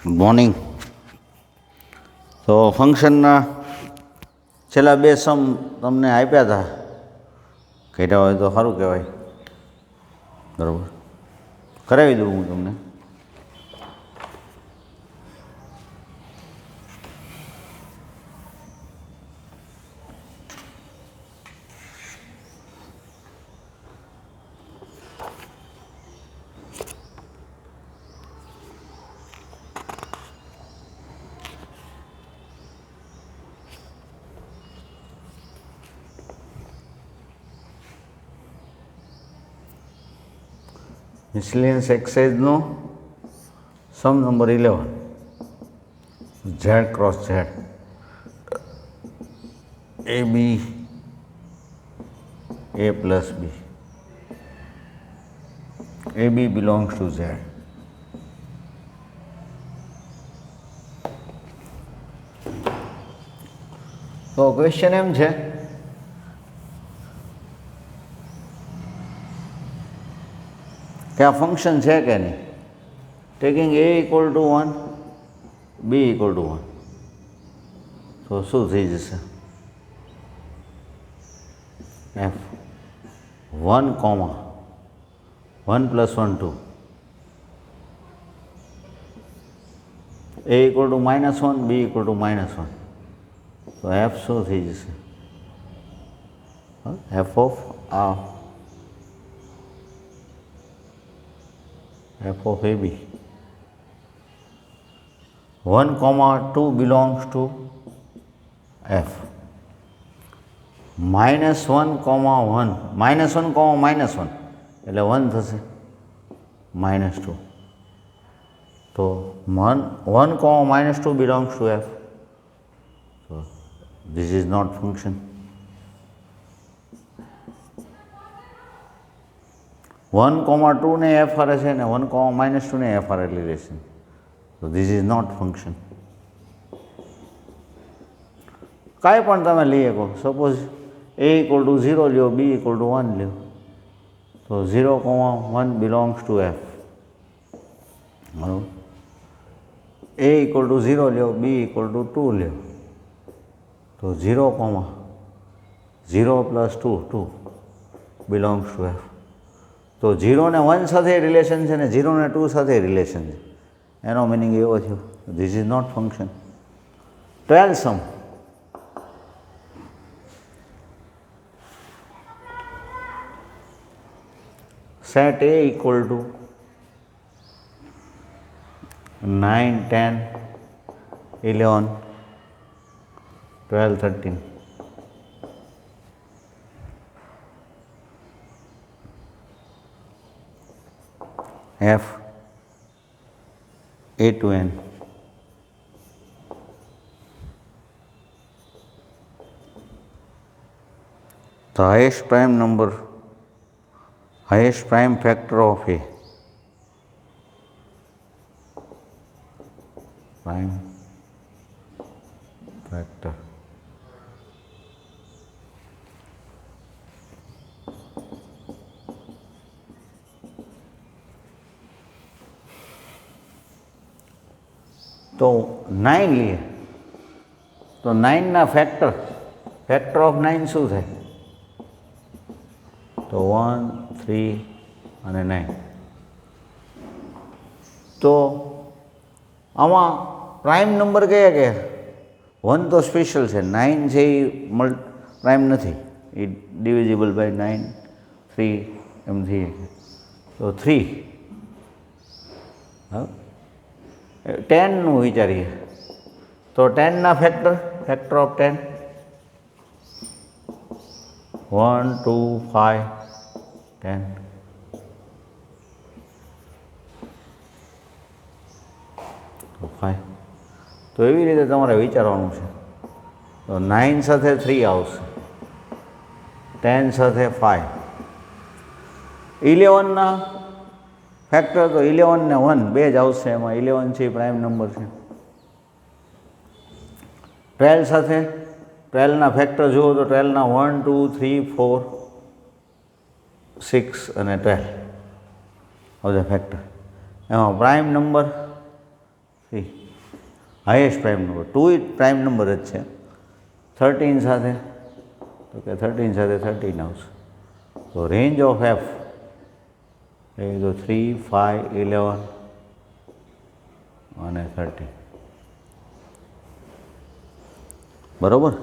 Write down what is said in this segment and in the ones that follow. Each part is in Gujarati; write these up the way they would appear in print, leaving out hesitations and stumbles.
Good morning. તો ફંક્શનના છેલ્લા બે સમ તમને આપ્યા હતા, કર્યા હોય તો સારું કહેવાય. બરાબર, કરાવી દઉં હું તમને. મિસલેનિયસ એક્સરસાઇઝનો sum number 11, Z cross Z, A B A plus B, A B belongs to Z. તો ક્વેશ્ચન એમ છે કે આ ફંક્શન છે કે નહીં, taking A equal to 1, B equal to 1, તો શું થઈ જશે? F 1, 1 plus 1 2, A equal to -1, B equal to -1, તો એફ શું થઈ જશે? F of AB 1, 2 belongs to F. -1, 1, -1, એટલે 1 થશે, -2. તો 1, -2 belongs to F. So this is not function. 1, 2 ને એફ હારે છે ને 1, -2 ને એફ હારે રિલેશન. તો ધીસ ઇઝ નોટ ફંક્શન. કાંઈ પણ તમે લઈ શકો. સપોઝ એ ઇક્વલ ટુ 0 લ્યો, બી ઇક્વલ ટુ 1 લ્યો, તો 0, 1 બિલોંગ્સ ટુ એફ. બરાબર. એ ઇક્વલ ટુ 0 લ્યો, બી ઇક્વલ ટુ 2 લ્યો, તો 0, 0 પ્લસ 2 બિલોંગ્સ ટુ એફ. તો 0 ને 1 સાથે રિલેશન છે ને 0 ને 2 સાથે રિલેશન છે. એનો મિનિંગ એવો થયો, this is not function. 12 sum. Set A equal to 9, 10, 11, 12, 13. F A to N. The highest prime number, highest prime factor of A. Prime factor. તો 9 લઈએ તો 9ના ફેક્ટર ઓફ 9 શું થાય? તો 1, 3 અને 9. તો આમાં પ્રાઇમ નંબર કયા કયા? 1 તો સ્પેશિયલ છે, 9 છે એ પ્રાઇમ નથી, એ ડિવિઝિબલ બાય 9, 3 એમ થઈ. તો 3. હા, 10નું વિચારીએ તો 10ના ફેક્ટર ઓફ 10 1, 2, 5, 10. તો 5. તો એવી રીતે તમારે વિચારવાનું છે. તો 9 સાથે 3 આવશે, 10 સાથે 5. 11ના ફેક્ટર તો 11 ને 1 બે જ આવશે, એમાં 11 છે એ પ્રાઇમ નંબર છે. 12 સાથે 12ના ફેક્ટર જુઓ તો 12ના 1, 2, 3, 4, 6 અને 12 બધા ફેક્ટર. એમાં prime number C highest prime number 2 prime number જ છે 13 સાથે, તો કે 13 સાથે 13 આવશે. તો રેન્જ ઓફ એફ એ તો 3, 5, 11 અને 13. બરાબર.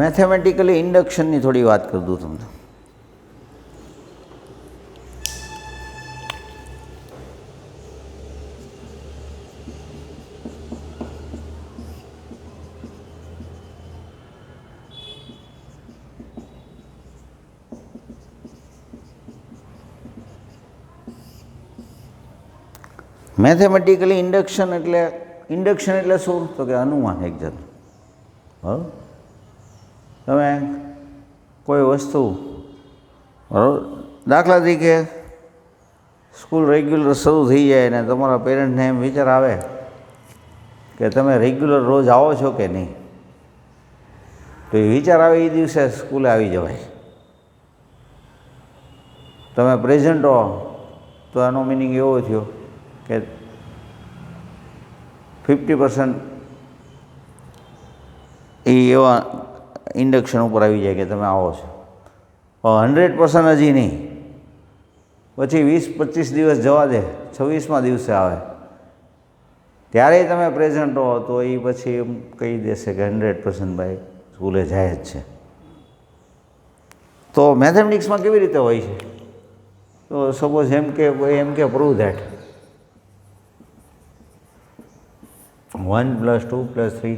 મેથેમેટિકલી ઇન્ડક્શનની થોડી વાત કરી દઉં તમને. મેથેમેટિકલી ઇન્ડક્શન એટલે શું? તો કે અનુમાન એક જાતનું. બરાબર. તમે કોઈ વસ્તુ, બરાબર, દાખલા તરીકે સ્કૂલ રેગ્યુલર શરૂ થઈ જાય ને તમારા પેરેન્ટને એમ વિચાર આવે કે તમે રેગ્યુલર રોજ આવો છો કે નહીં, તો એ વિચાર આવે એ દિવસે સ્કૂલે આવી જવાય. તમે પ્રેઝન્ટ હો તો એનો મિનિંગ એવો થયો કે 50% એ એવા ઇન્ડક્શન ઉપર આવી જાય કે તમે આવો છો. 100% હજી નહીં. પછી 20-25 દિવસ જવા દે, 26મા દિવસે આવે ત્યારે તમે પ્રેઝન્ટ હો તો એ પછી એમ કહી દેશે કે 100% ભાઈ સ્કૂલે જાય જ છે. તો મેથેમેટિક્સમાં કેવી રીતે હોય છે? તો સપોઝ એમ કે prove that 1 + 2 + 3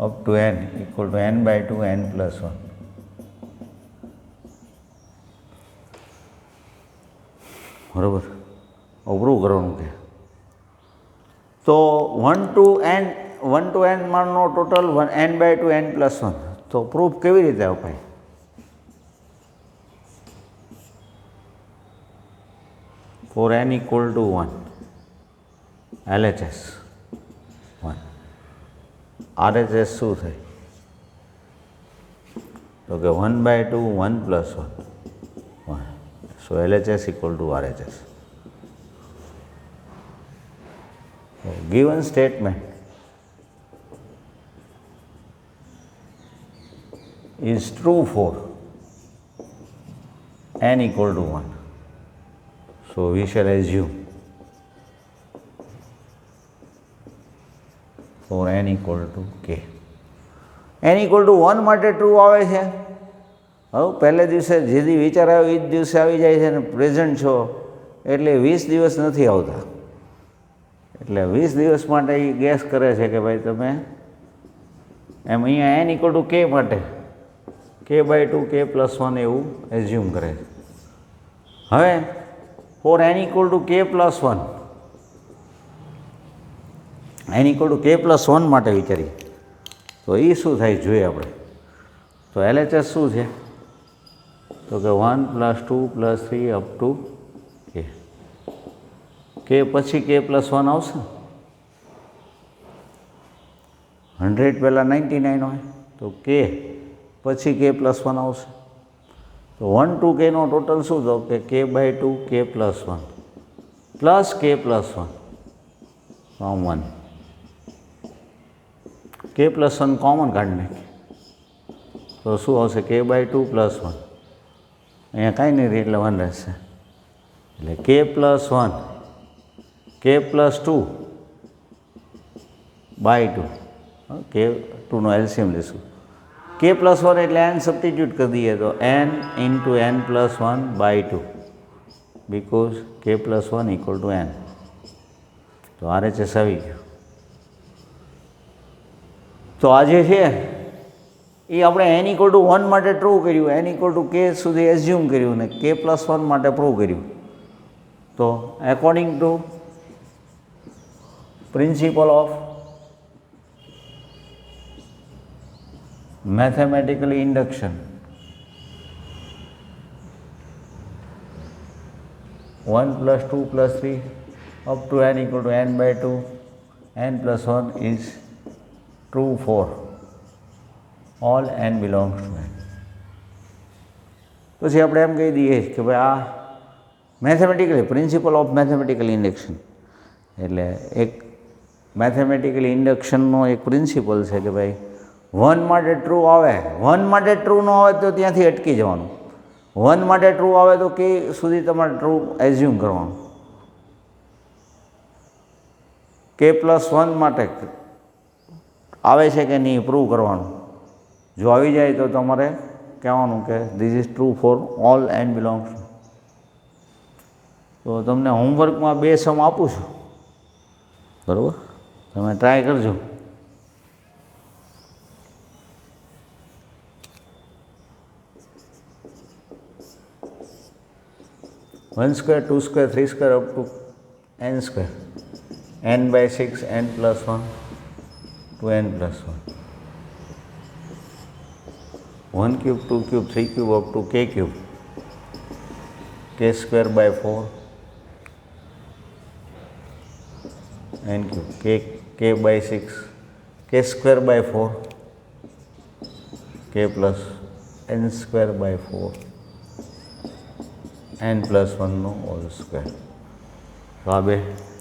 up to n equal to n/2 n + 1. બરાબર. પ્રૂવ કરવાનું કે તો 1 to n માનો ટોટલ n/2 n + 1. તો પ્રૂફ કેવી રીતે અપાય? For n equal to 1 LHS 1 RHS શું થાય? તો કે 1/2 1 + 1 1. So LHS equal to RHS. So given statement is true for n equal to 1. So we shall assume for n equal to k. n equal to 1 માટે ટ્રુ આવે છે. હવે પહેલે દિવસે જે દી વિચાર આવ્યો એ જ દિવસે આવી જાય છે ને પ્રેઝન્ટ છો એટલે 20 દિવસ નથી આવતા. એટલે 20 દિવસ માટે એ ગેસ કરે છે કે ભાઈ તમે એમ અહીંયા n equal to k માટે k/2 k + 1 એવું એઝ્યુમ કરે છે. હવે for n equal to k + 1 n equal to k + 1 માટે વિચારીએ તો એ શું થાય જોઈએ આપણે. તો LHS શું છે? તો કે 1 + 2 + 3 up to k. k પછી k + 1 આવશે. 100 પહેલાં 99 હોય તો k પછી k + 1 આવશે. તો 1 to k નો ટોટલ શું તો કે k/2 k + 1 plus k + 1 from 1. k + 1 common કાઢી નાખીએ તો શું આવશે? k/2 + 1. અહીંયા કાંઈ નહીં રહે એટલે 1 રહેશે. એટલે k + 1 k + 2 / 2 k 2 નો એલસીએમ લઈશું. k + 1 એટલે n સબસ્ટિટ્યૂટ કરી દઈએ તો n × n + 1/2 because k + 1 equal to n. તો RHS આવી ગયું. તો આ જે છે એ આપણે n equal to 1 માટે ટ્રુ કર્યું, n equal to k સુધી એઝ્યુમ કર્યું ને k + 1 માટે પ્રૂવ કર્યું. તો according to principal of mathematical induction. 1 plus 2 plus 3 up to n equal to n by 2, n plus 1 is true for all n belongs to n. પછી આપણે એમ કહી દઈએ કે ભાઈ આ mathematically principal of mathematical induction, એટલે એક મેથેમેટિકલ ઇન્ડક્શનનો એક પ્રિન્સિપલ છે કે ભાઈ 1 માટે ટ્રુ આવે, 1 માટે ટ્રુ ન આવે તો ત્યાંથી અટકી જવાનું, 1 માટે ટ્રુ આવે તો કે સુધી તમારે ટ્રુ એઝ્યુમ કરવાનું, કે પ્લસ 1 માટે આવે છે કે નહીં પ્રૂવ કરવાનું, જો આવી જાય તો તમારે કહેવાનું કે this is true for all n belongs. તો તમને હોમવર્કમાં 2 સમ આપું છું, બરાબર, તમે ટ્રાય કરજો. One square, 2 square, 3 square up to n square, n by 6, n plus 1 to n plus 1. 1 cube, 2 cube, 3 cube up to k cube, k square by 4, n cube, k by 6, k square by 4, k plus n square by 4, n plus 1 no whole square. તો આ બે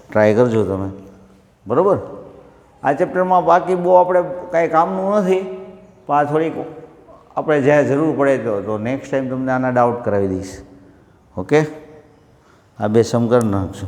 ટ્રાય કરજો તમે, બરાબર. આ ચેપ્ટરમાં બાકી બહુ આપણે કાંઈ કામનું નથી, પણ આ થોડીક આપણે જ્યાં જરૂર પડે તો નેક્સ્ટ ટાઈમ તમને આના ડાઉટ કરાવી દઈશ. ઓકે, આ 2 સમ કરી નાખજો.